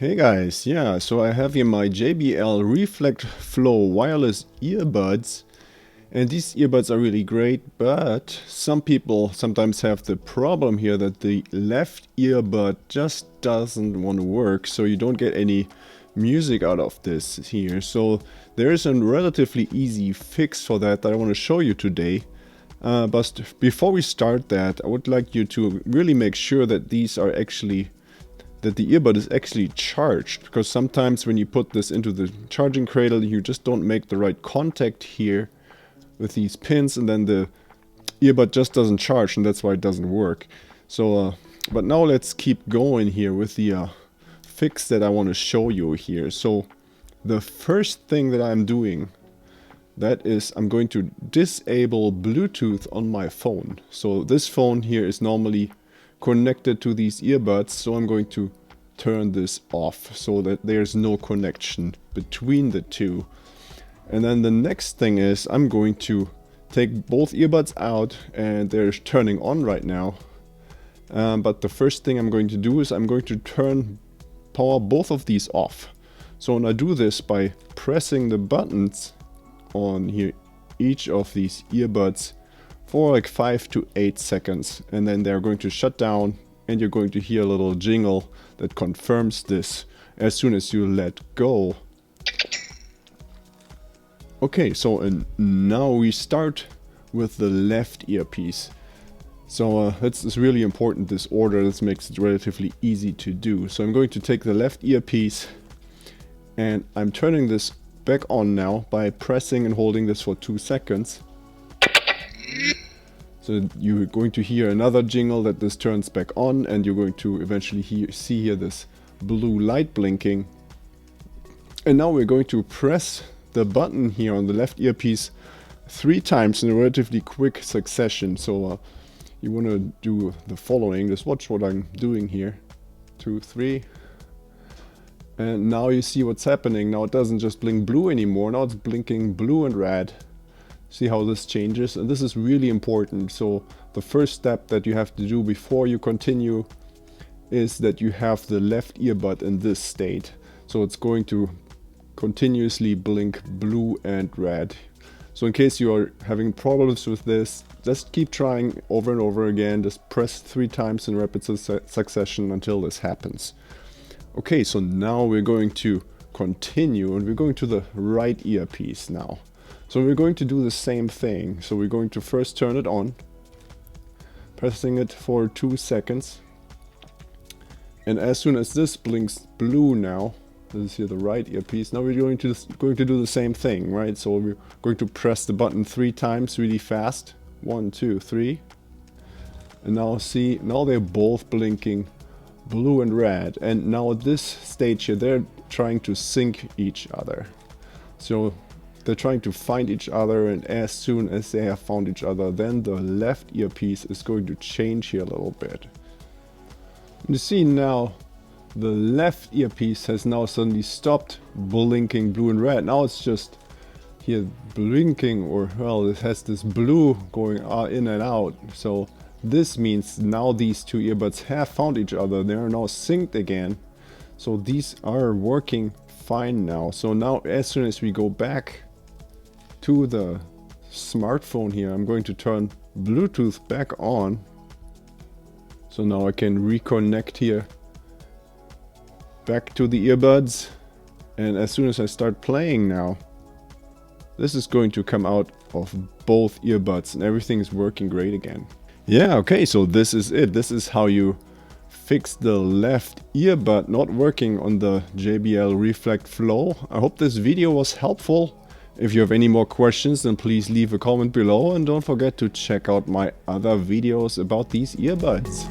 Hey guys, yeah, so I have here my JBL REFLECT FLOW wireless earbuds, and these earbuds are really great, but some people sometimes have the problem here that the left earbud just doesn't want to work, so you don't get any music out of this here. So there is a relatively easy fix for that I want to show you today. But before we start that, I would like you to really make sure that these are actually that the earbud is actually charged, because sometimes when you put this into the charging cradle you just don't make the right contact here with these pins, and then the earbud just doesn't charge, and that's why it doesn't work. So but now let's keep going here with the fix that I want to show you here. So the first thing that I'm doing, that is, I'm going to disable Bluetooth on my phone. So this phone here is normally connected to these earbuds, so I'm going to turn this off so that there's no connection between the two. And then the next thing is I'm going to take both earbuds out, and they're turning on right now. But the first thing I'm going to do is I'm going to power both of these off. So when I do this by pressing the buttons on here, each of these earbuds, for like 5 to 8 seconds, and then they're going to shut down, and you're going to hear a little jingle that confirms this as soon as you let go. Okay, so and now we start with the left earpiece. So it's really important, this order. This makes it relatively easy to do. So I'm going to take the left earpiece, and I'm turning this back on now by pressing and holding this for 2 seconds. So you're going to hear another jingle that this turns back on, and you're going to eventually see here this blue light blinking. And now we're going to press the button here on the left earpiece 3 times in a relatively quick succession. So you want to do the following. Just watch what I'm doing here. 2, 3. And now you see what's happening. Now it doesn't just blink blue anymore. Now it's blinking blue and red. See how this changes, and this is really important. So the first step that you have to do before you continue is that you have the left earbud in this state. So it's going to continuously blink blue and red. So in case you are having problems with this, just keep trying over and over again. Just press 3 times in rapid succession until this happens. Okay, so now we're going to continue, and we're going to the right earpiece now. So we're going to do the same thing. So we're going to first turn it on, pressing it for 2 seconds. And as soon as this blinks blue now, this is here the right earpiece, now we're going to do the same thing, right? So we're going to press the button 3 times really fast. 1, 2, 3. And now see, now they're both blinking blue and red. And now at this stage here, they're trying to sync each other. So they're trying to find each other, and as soon as they have found each other, then the left earpiece is going to change here a little bit. You see now the left earpiece has now suddenly stopped blinking blue and red. Now it's just here blinking, or well, it has this blue going in and out. So this means now these 2 earbuds have found each other. They are now synced again. So these are working fine now. So now as soon as we go back to the smartphone here, I'm going to turn Bluetooth back on. So now I can reconnect here back to the earbuds, and as soon as I start playing now, this is going to come out of both earbuds, and everything is working great again. Yeah, okay, so this is it. This is how you fix the left earbud not working on the JBL REFLECT FLOW. I hope this video was helpful. If you have any more questions, then please leave a comment below, and don't forget to check out my other videos about these earbuds.